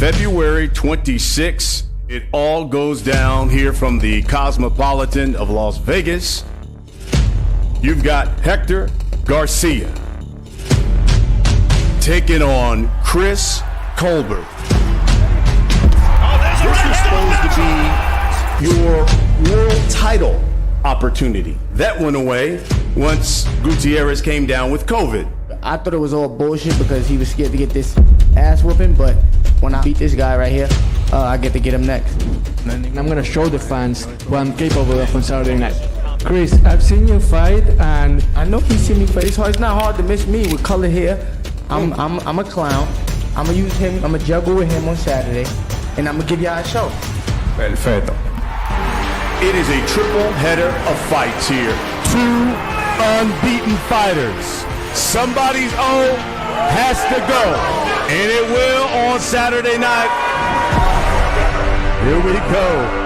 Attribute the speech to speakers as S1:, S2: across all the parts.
S1: February 26th, it all goes down here from the Cosmopolitan of Las Vegas. You've got Hector Garcia taking on Chris Colbert. This was supposed to be your world title opportunity. That went away once Gutierrez came down with COVID.
S2: I thought it was all bullshit because he was scared to get this ass whooping, but when I beat this guy right here, I get to get him next.
S3: And I'm gonna show the fans what I'm capable of on Saturday night. Chris, I've seen you fight, and
S2: I know he's seen me fight. It's not hard to miss me with color hair. I'm a clown. I'm gonna use him. I'm gonna juggle with him on Saturday, and I'm gonna give y'all a show.
S1: Perfecto. It is a triple header of fights here. Two unbeaten fighters. Somebody's O has to go, and it will on Saturday night. Here we go.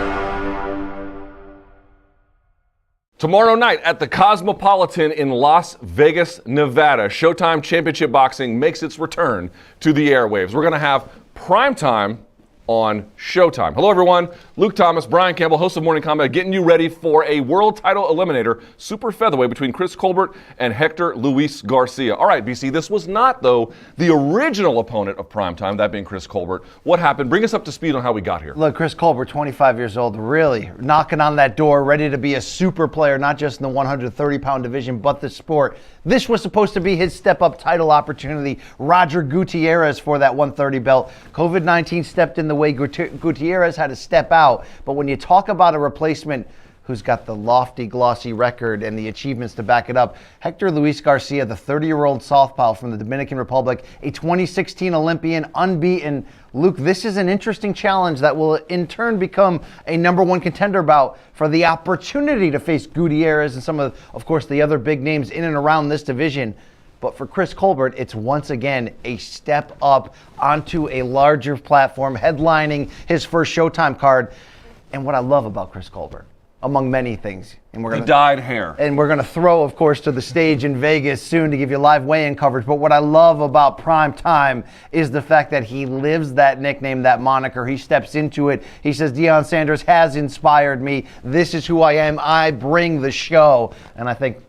S4: Tomorrow night at the Cosmopolitan in Las Vegas, Nevada, Showtime Championship Boxing makes its return to the airwaves. We're going to have primetime on Showtime. Hello, everyone. Luke Thomas, Brian Campbell, host of Morning Combat, getting you ready for a world title eliminator, super featherweight between Chris Colbert and Hector Luis Garcia. All right, BC, this was not, though, the original opponent of primetime, that being Chris Colbert. What happened? Bring us up to speed on how we got here.
S5: Look, Chris Colbert, 25 years old, really knocking on that door, ready to be a super player, not just in the 130-pound division, but the sport. This was supposed to be his step-up title opportunity. Roger Gutierrez for that 130 belt. COVID-19 stepped in the way. Gutierrez had to step out. But when you talk about a replacement who's got the lofty, glossy record and the achievements to back it up, Hector Luis Garcia, the 30-year-old southpaw from the Dominican Republic, a 2016 Olympian, unbeaten. Luke, this is an interesting challenge that will in turn become a number one contender bout for the opportunity to face Gutierrez and some of course, the other big names in and around this division. But for Chris Colbert, it's once again a step up onto a larger platform, headlining his first Showtime card. And what I love about Chris Colbert, among many things, and we're
S4: the dyed hair.
S5: And we're going to throw, of course, to the stage in Vegas soon to give you live weigh-in coverage. But what I love about Prime Time is the fact that he lives that nickname, that moniker. He steps into it. He says, Deion Sanders has inspired me. This is who I am. I bring the show. And I think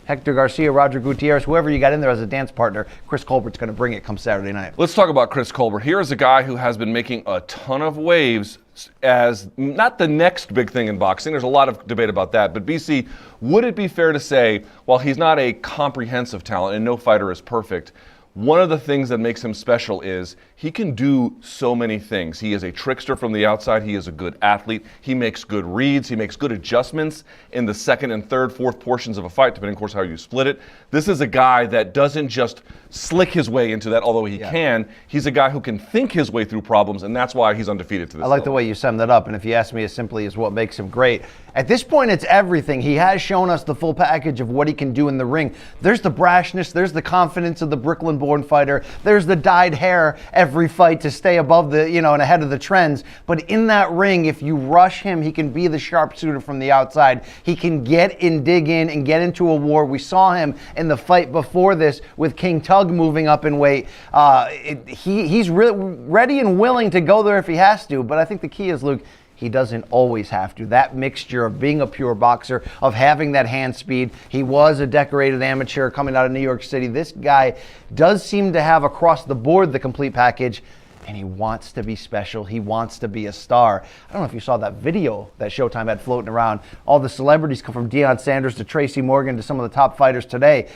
S5: Hector Garcia, Roger Gutierrez, whoever you got in there as a dance partner, Chris Colbert's going to bring it come Saturday night.
S4: Let's talk about Chris Colbert. Here is a guy who has been making a ton of waves as not the next big thing in boxing. There's a lot of debate about that. But BC, would it be fair to say, while he's not a comprehensive talent and no fighter is perfect, one of the things that makes him special is he can do so many things. He is a trickster from the outside. He is a good athlete. He makes good reads. He makes good adjustments in the second and third, fourth portions of a fight, depending, of course, how you split it. This is a guy that doesn't just slick his way into that, although he can. He's a guy who can think his way through problems, and that's why he's undefeated to this
S5: I like
S4: level.
S5: the way you summed that up, and if you ask me as simply as what makes him great, at this point it's everything. He has shown us the full package of what he can do in the ring. There's the brashness, there's the confidence of the Brooklyn-born fighter, there's the dyed hair every fight to stay above the, and ahead of the trends. But in that ring, if you rush him, he can be the sharpshooter from the outside. He can get in, dig in, and get into a war. We saw him in the fight before this with King Tug moving up in weight. He's ready and willing to go there if he has to. But I think the key is, Luke, he doesn't always have to. That mixture of being a pure boxer, of having that hand speed. He was a decorated amateur coming out of New York City. This guy does seem to have across the board the complete package, and he wants to be special. He wants to be a star. I don't know if you saw that video that Showtime had floating around. All the celebrities come from Deion Sanders to Tracy Morgan to some of the top fighters today.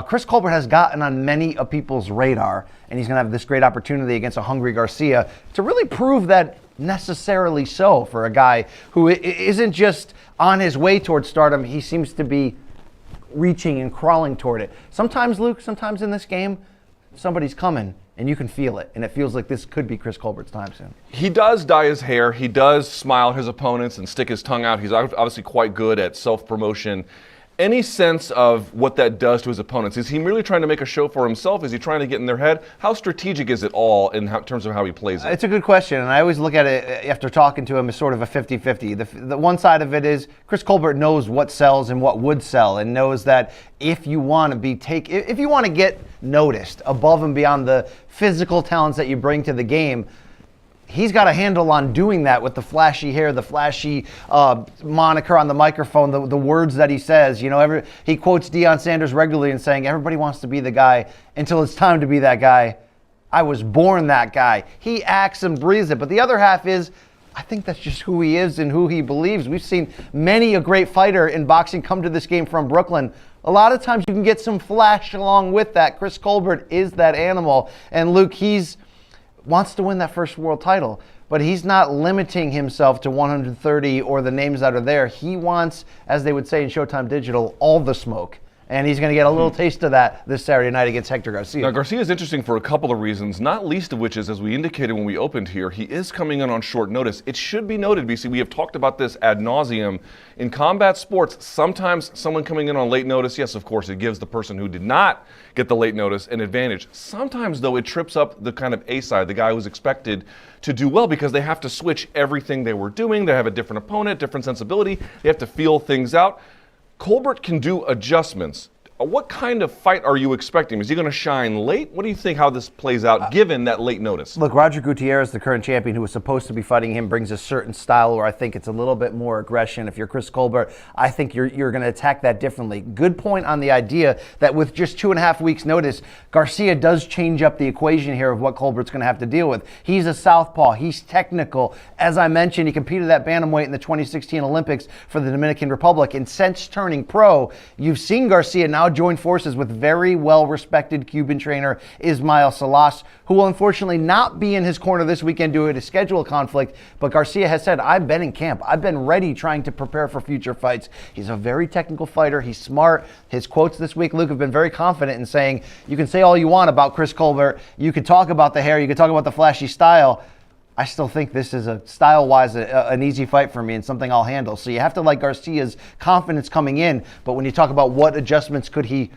S5: Chris Colbert has gotten on many of people's radar, and he's going to have this great opportunity against a hungry Garcia to really prove that necessarily so for a guy who isn't just on his way towards stardom. He seems to be reaching and crawling toward it. Sometimes, Luke, sometimes in this game, somebody's coming and you can feel it, and it feels like this could be Chris Colbert's time soon.
S4: He does dye his hair. He does smile at his opponents and stick his tongue out. He's obviously quite good at self-promotion. Any sense of what that does to his opponents? Is he merely trying to make a show for himself? Is he trying to get in their head? How strategic is it all in terms of how he plays it?
S5: It's a good question, and I always look at it after talking to him as sort of a 50-50. The one side of it is Chris Colbert knows what sells and what would sell, and knows that if you want to get noticed above and beyond the physical talents that you bring to the game, he's got a handle on doing that with the flashy hair, the flashy moniker on the microphone, the words that he says. You know, he quotes Deion Sanders regularly and saying, everybody wants to be the guy until it's time to be that guy. I was born that guy. He acts and breathes it. But the other half is, I think that's just who he is and who he believes. We've seen many a great fighter in boxing come to this game from Brooklyn. A lot of times you can get some flash along with that. Chris Colbert is that animal. And Luke, wants to win that first world title, but he's not limiting himself to 130 or the names that are there. He wants, as they would say in Showtime Digital, all the smoke. And he's going to get a little taste of that this Saturday night against Hector Garcia.
S4: Now, Garcia is interesting for a couple of reasons, not least of which is, as we indicated when we opened here, he is coming in on short notice. It should be noted, BC, we have talked about this ad nauseum. In combat sports, sometimes someone coming in on late notice, yes, of course, it gives the person who did not get the late notice an advantage. Sometimes, though, it trips up the kind of A side, the guy who's expected to do well, because they have to switch everything they were doing. They have a different opponent, different sensibility. They have to feel things out. Colbert can do adjustments. What kind of fight are you expecting? Is he going to shine late? What do you think how this plays out given that late notice?
S5: Look, Roger Gutierrez, the current champion who was supposed to be fighting him, brings a certain style where I think it's a little bit more aggression. If you're Chris Colbert, I think you're going to attack that differently. Good point on the idea that with just 2.5 weeks notice, Garcia does change up the equation here of what Colbert's going to have to deal with. He's a southpaw. He's technical. As I mentioned, he competed at bantamweight in the 2016 Olympics for the Dominican Republic. And since turning pro, you've seen Garcia now join forces with very well-respected Cuban trainer Ismael Salas, who will unfortunately not be in his corner this weekend due to a schedule conflict. But Garcia has said, I've been in camp. I've been ready trying to prepare for future fights. He's a very technical fighter. He's smart. His quotes this week, Luke, have been very confident in saying, you can say all you want about Chris Colbert. You can talk about the hair. You can talk about the flashy style. I still think this is a style-wise an easy fight for me and something I'll handle. So you have to like Garcia's confidence coming in, but when you talk about what adjustments could he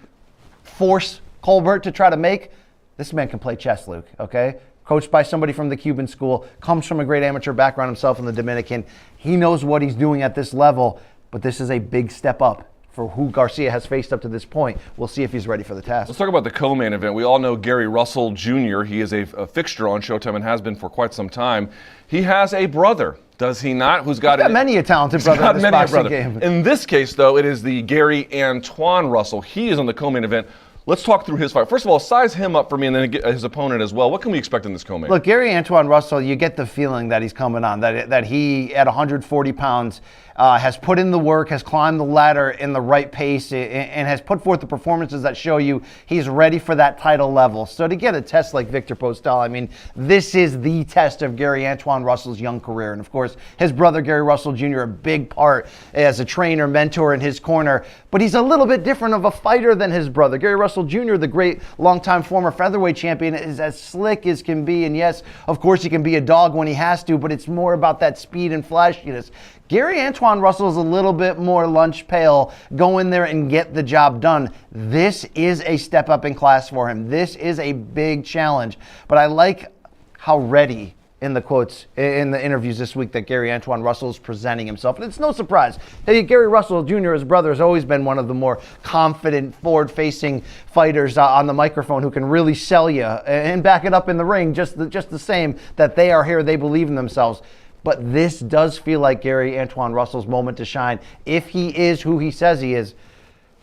S5: force Colbert to try to make, this man can play chess, Luke, okay? Coached by somebody from the Cuban school, comes from a great amateur background himself in the Dominican. He knows what he's doing at this level, but this is a big step up for who Garcia has faced up to this point. We'll see if he's ready for the task.
S4: Let's talk about the co-main event. We all know Gary Russell Jr. He is a fixture on Showtime and has been for quite some time. He has a brother, does he not? Who's got
S5: many a talented brother in this boxing game.
S4: In this case, though, it is the Gary Antoine Russell. He is on the co-main event. Let's talk through his fight. First of all, size him up for me and then get his opponent as well. What can we expect in this co-main?
S5: Look, Gary Antoine Russell, you get the feeling that he's coming on, that he, at 140 pounds, has put in the work, has climbed the ladder in the right pace, and has put forth the performances that show you he's ready for that title level. So to get a test like Victor Postal, I mean, this is the test of Gary Antoine Russell's young career. And of course, his brother Gary Russell Jr., a big part as a trainer, mentor in his corner. But he's a little bit different of a fighter than his brother. Gary Russell Jr., the great longtime former featherweight champion, is as slick as can be. And yes, of course, he can be a dog when he has to, but it's more about that speed and flashiness. Gary Antoine Russell is a little bit more lunch pail, go in there and get the job done. This is a step up in class for him. This is a big challenge. But I like how ready, in the quotes, in the interviews this week, that Gary Antoine Russell is presenting himself. And it's no surprise. Gary Russell Jr., his brother, has always been one of the more confident, forward-facing fighters on the microphone who can really sell you and back it up in the ring just the same, that they are here, they believe in themselves. But this does feel like Gary Antoine Russell's moment to shine. If he is who he says he is,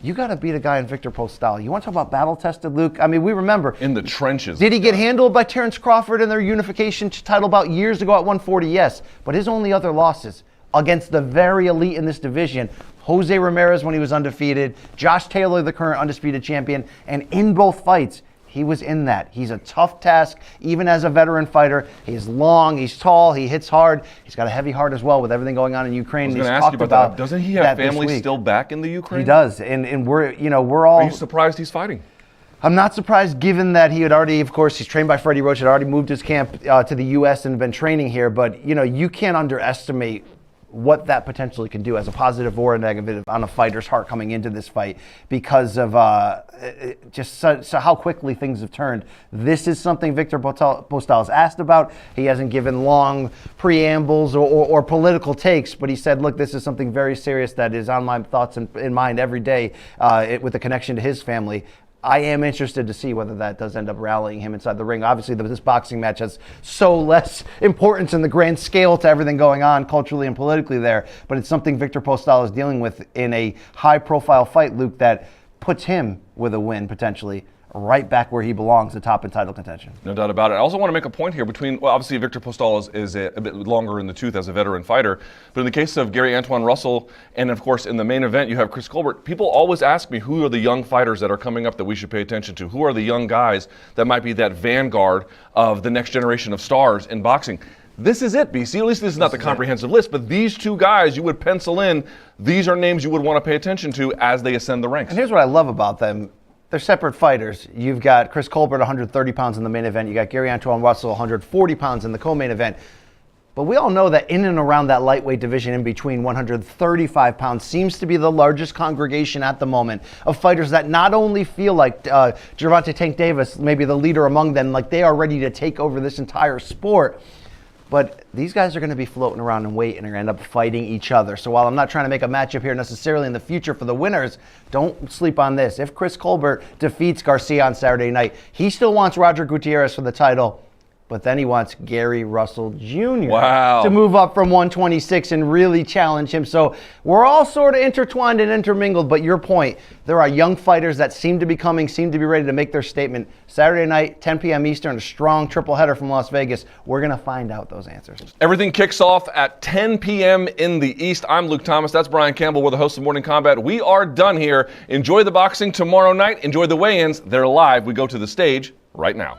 S5: you got to beat a guy in Victor Postal. You want to talk about battle-tested, Luke? I mean, we remember.
S4: In the trenches.
S5: Did he get handled by Terrence Crawford in their unification title bout years ago at 140? Yes. But his only other losses against the very elite in this division, Jose Ramirez when he was undefeated, Josh Taylor, the current undisputed champion, and in both fights, he was in that. He's a tough task, even as a veteran fighter. He's long, he's tall, he hits hard. He's got a heavy heart as well with everything going on in Ukraine.
S4: I was going to ask you about that. Doesn't he have family still back in the Ukraine?
S5: He does, and we're all.
S4: Are you surprised he's fighting?
S5: I'm not surprised, given that he had already, of course, he's trained by Freddie Roach, had already moved his camp to the U.S. and been training here. But you can't underestimate what that potentially can do as a positive or a negative on a fighter's heart coming into this fight because of so how quickly things have turned. This is something Victor Postal has asked about. He hasn't given long preambles or political takes, but he said, look, this is something very serious that is on my thoughts and in mind every day with a connection to his family. I am interested to see whether that does end up rallying him inside the ring. Obviously, this boxing match has so less importance in the grand scale to everything going on culturally and politically there, but it's something Victor Postal is dealing with in a high-profile fight, Luke, that puts him with a win, potentially, right back where he belongs, the top in title contention.
S4: No doubt about it. I also want to make a point here between, well, obviously Victor Postal is a bit longer in the tooth as a veteran fighter, but in the case of Gary Antoine Russell, and of course in the main event you have Chris Colbert, people always ask me who are the young fighters that are coming up that we should pay attention to? Who are the young guys that might be that vanguard of the next generation of stars in boxing? This is it, BC. At least this is not the comprehensive list, but these two guys you would pencil in. These are names you would want to pay attention to as they ascend the ranks.
S5: And here's what I love about them. They're separate fighters. You've got Chris Colbert, 130 pounds in the main event. You got Gary Antoine Russell, 140 pounds in the co-main event. But we all know that in and around that lightweight division in between 135 pounds seems to be the largest congregation at the moment of fighters that not only feel like Gervonta Tank Davis, maybe the leader among them, like they are ready to take over this entire sport. But these guys are going to be floating around in weight and are going to end up fighting each other. So while I'm not trying to make a matchup here necessarily in the future for the winners, don't sleep on this. If Chris Colbert defeats Garcia on Saturday night, he still wants Roger Gutierrez for the title. But then he wants Gary Russell Jr. to move up from 126 and really challenge him. So we're all sort of intertwined and intermingled. But your point, there are young fighters that seem to be coming, seem to be ready to make their statement. Saturday night, 10 p.m. Eastern, a strong triple header from Las Vegas. We're going to find out those answers.
S4: Everything kicks off at 10 p.m. in the East. I'm Luke Thomas. That's Brian Campbell. We're the hosts of Morning Combat. We are done here. Enjoy the boxing tomorrow night. Enjoy the weigh-ins. They're live. We go to the stage right now.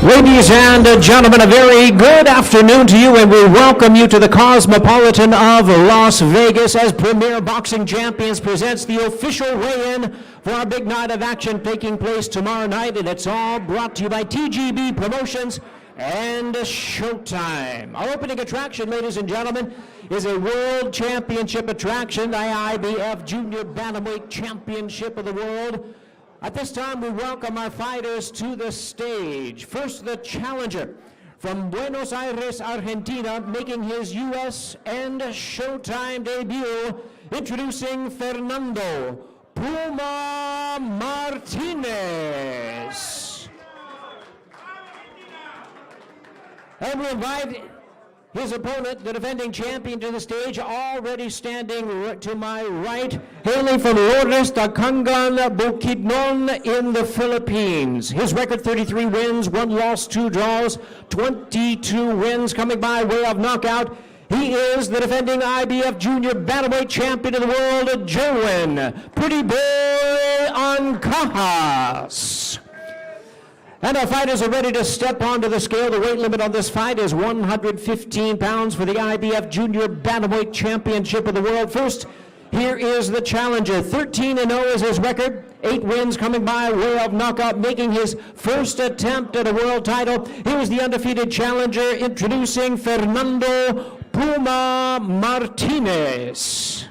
S6: Ladies and gentlemen, a very good afternoon to you, and we welcome you to the Cosmopolitan of Las Vegas as Premier Boxing Champions presents the official weigh-in for our big night of action taking place tomorrow night, and it's all brought to you by TGB Promotions and SHOWTIME. Our opening attraction, ladies and gentlemen, is a World Championship attraction, the IBF Junior Bantamweight Championship of the World. At this time, we welcome our fighters to the stage. First, the challenger from Buenos Aires, Argentina, making his U.S. and SHOWTIME debut, introducing Fernando Puma Martinez. And we invite his opponent, the defending champion, to the stage, already standing to my right, hailing from Lourdes, Tacangan, Bukidnon in the Philippines. His record, 33 wins, 1 loss, 2 draws, 22 wins coming by way of knockout. He is the defending IBF Junior Bantamweight Champion of the World, Jerwin Pretty Boy Ancajas. And our fighters are ready to step onto the scale. The weight limit on this fight is 115 pounds for the IBF Junior Bantamweight Championship of the World. First, here is the challenger. 13-0 is his record. 8 wins coming by way of knockout, making his first attempt at a world title. Here is the undefeated challenger, introducing Fernando Puma Martinez.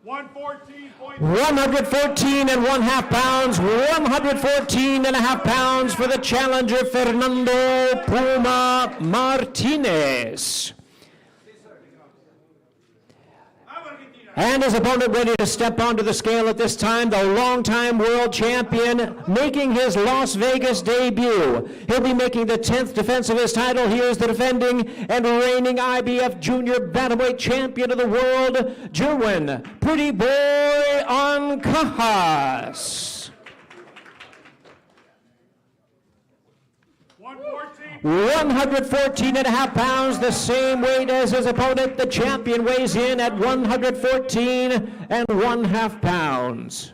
S6: 114 and 1/2 pounds, 114 and a half pounds for the challenger, Fernando Puma Martinez. And his opponent ready to step onto the scale at this time, the longtime world champion, making his Las Vegas debut. He'll be making the 10th defense of his title. He is the defending and reigning IBF Junior Bantamweight Champion of the World, Jerwin Pretty Boy Ancajas. 114 and a half pounds, the same weight as his opponent. The champion weighs in at 114 and 1/2 pounds.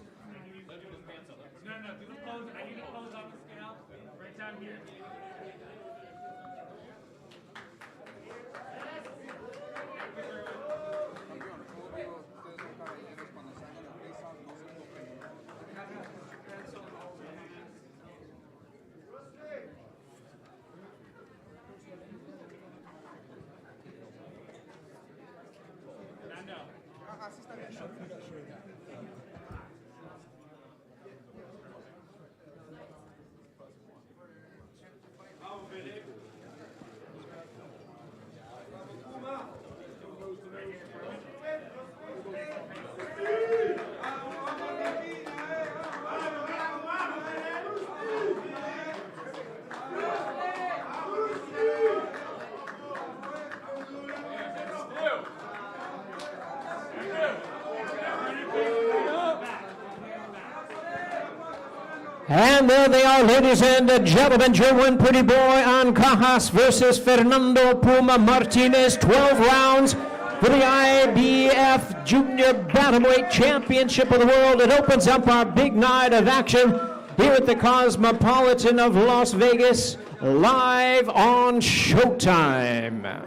S6: And there they are, ladies and gentlemen. German Pretty Boy Ancajas versus Fernando Puma Martinez. 12 rounds for the IBF Junior Bantamweight Championship of the World. It opens up our big night of action here at the Cosmopolitan of Las Vegas, live on Showtime.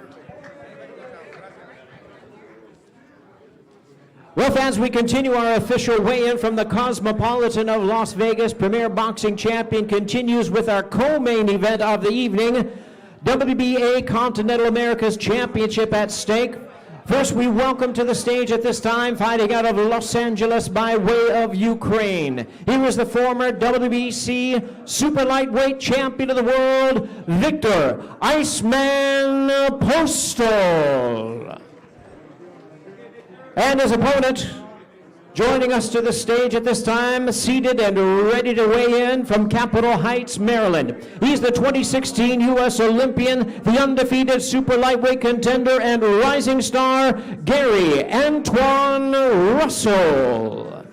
S6: Well, fans, we continue our official weigh-in from the Cosmopolitan of Las Vegas. Premier Boxing Champion continues with our co-main event of the evening, WBA Continental Americas Championship at stake. First, we welcome to the stage at this time, fighting out of Los Angeles by way of Ukraine. He was the former WBC Super Lightweight Champion of the World, Hector Iceman Postol. And his opponent, joining us to the stage at this time, seated and ready to weigh in from Capitol Heights, Maryland. He's the 2016 U.S. Olympian, the undefeated super lightweight contender, and rising star, Gary Antoine Russell.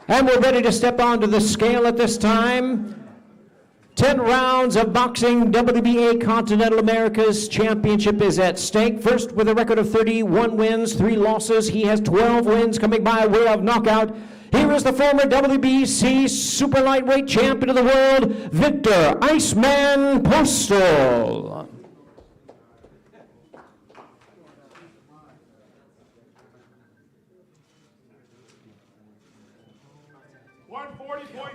S6: And we're ready to step onto the scale at this time. 10 rounds of boxing. WBA Continental Americas Championship is at stake. First, with a record of 31 wins, 3 losses. He has 12 wins coming by way of knockout. Here is the former WBC Super Lightweight Champion of the World, Hector Iceman Postol.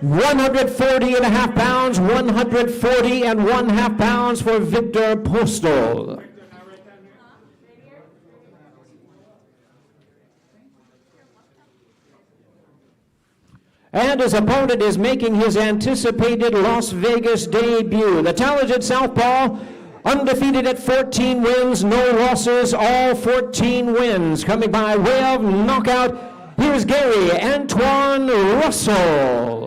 S6: $140.5 pounds, 140.5 pounds for Hector Postol. And his opponent is making his anticipated Las Vegas debut. The talented southpaw, undefeated at 14 wins, no losses, all 14 wins. Coming by way of knockout, here's Gary Antoine Russell.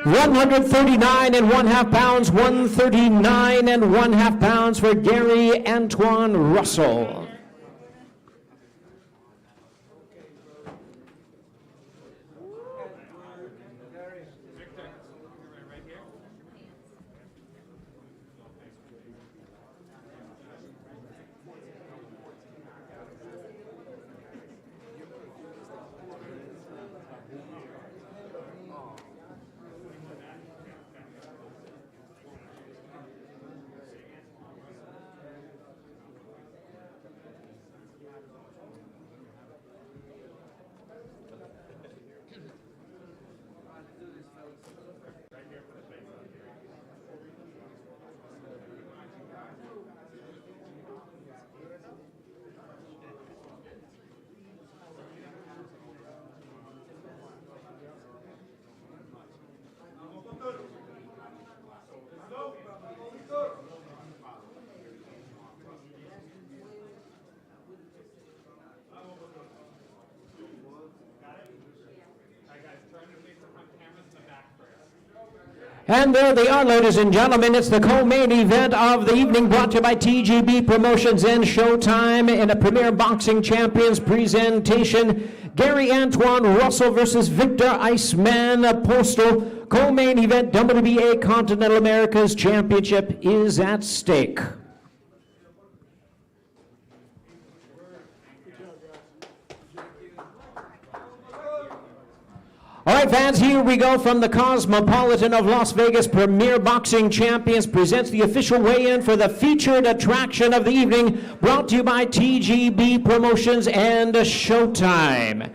S6: 139.5 pounds, 139.5 pounds for Gary Antoine Russell. And there they are, ladies and gentlemen. It's the co-main event of the evening, brought to you by TGB Promotions and Showtime in a Premier Boxing Champions presentation. Gary Antoine Russell versus Hector Iceman Postol. Co-main event, WBA Continental Americas Championship is at stake. All right, fans, here we go from the Cosmopolitan of Las Vegas. Premier Boxing Champions presents the official weigh-in for the featured attraction of the evening, brought to you by TGB Promotions and Showtime.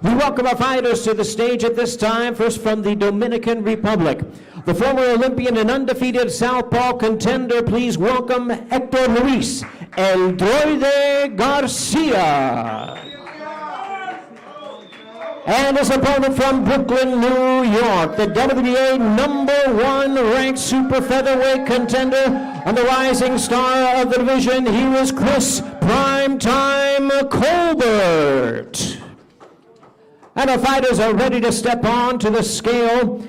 S6: We welcome our fighters to the stage at this time. First, from the Dominican Republic, the former Olympian and undefeated southpaw contender. Please welcome Hector Luis Garcia. And his opponent from Brooklyn, New York, the WBA #1 ranked super featherweight contender and the rising star of the division. Here is Chris Primetime Colbert. And our fighters are ready to step on to the scale.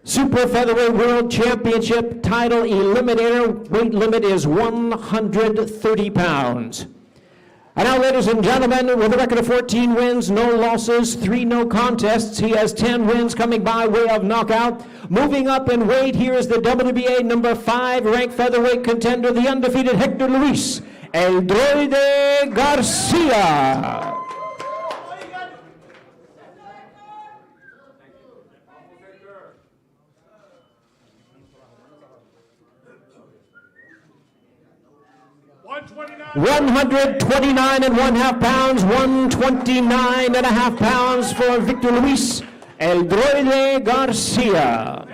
S6: Super Featherweight World Championship title eliminator. Weight limit is 130 pounds. And now, ladies and gentlemen, with a record of 14 wins, no losses, 3 no contests, he has 10 wins coming by way of knockout. Moving up in weight, here is the WBA number 5 ranked featherweight contender, the undefeated Hector Luis El Droide Garcia. 129 and 1/2 pounds, 129 and 1/2 pounds for Victor Luis El Droide Garcia.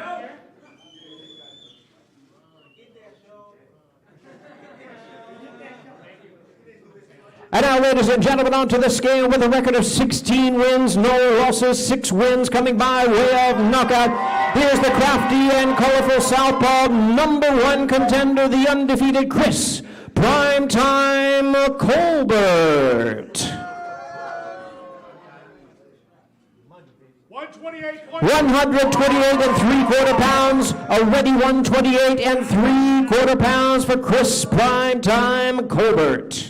S6: And now, ladies and gentlemen, onto the scale with a record of 16 wins, no losses, 6 wins coming by way of knockout. Here's the crafty and colorful southpaw number 1 contender, the undefeated Chris Primetime Colbert. 128 and 3/4 pounds, already 128 and 3/4 pounds for Chris Primetime Colbert.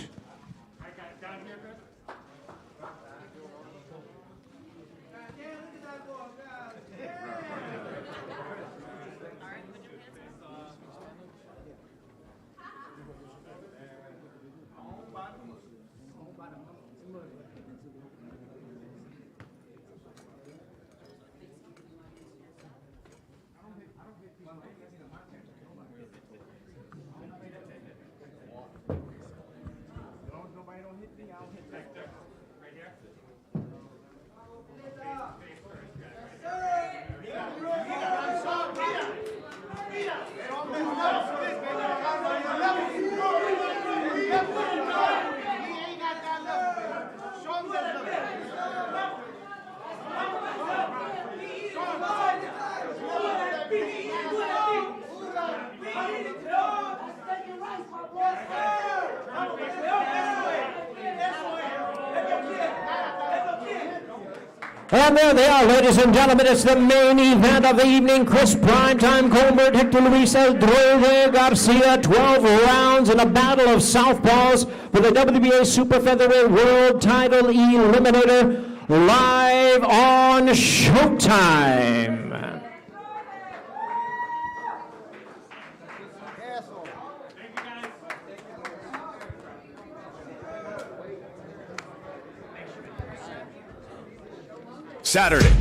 S6: And there they are, ladies and gentlemen. It's the main event of the evening. Chris Primetime Colbert, Hector Luis El Droide Garcia. 12 rounds in a battle of southpaws for the WBA Super Featherweight World Title Eliminator, live on Showtime.
S1: Saturday,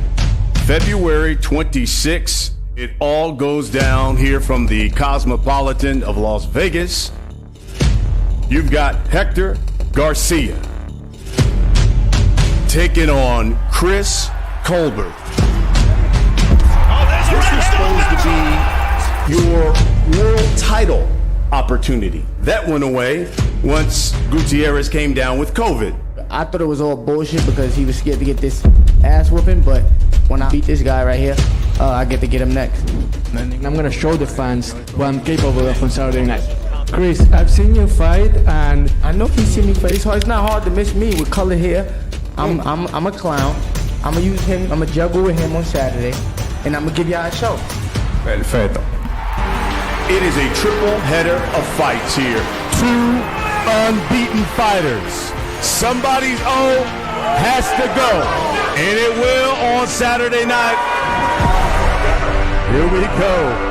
S1: February 26th, it all goes down here from the Cosmopolitan of Las Vegas. You've got Hector Garcia taking on Chris Colbert. This was supposed to be your world title opportunity. That went away once Gutierrez came down with COVID.
S2: I thought it was all bullshit because he was scared to get this ass whooping, but when I beat this guy right here, I get to get him next.
S3: And I'm gonna show the fans what I'm capable of on Saturday night. Chris, I've seen you fight, and
S2: I know he's seen me fight. It's not hard to miss me with color hair. I'm a clown. I'm gonna use him. I'm gonna juggle with him on Saturday, and I'm gonna give y'all a show.
S1: Perfecto. It is a triple header of fights here. 2 unbeaten fighters. Somebody's O has to go, and it will on Saturday night. Here we go.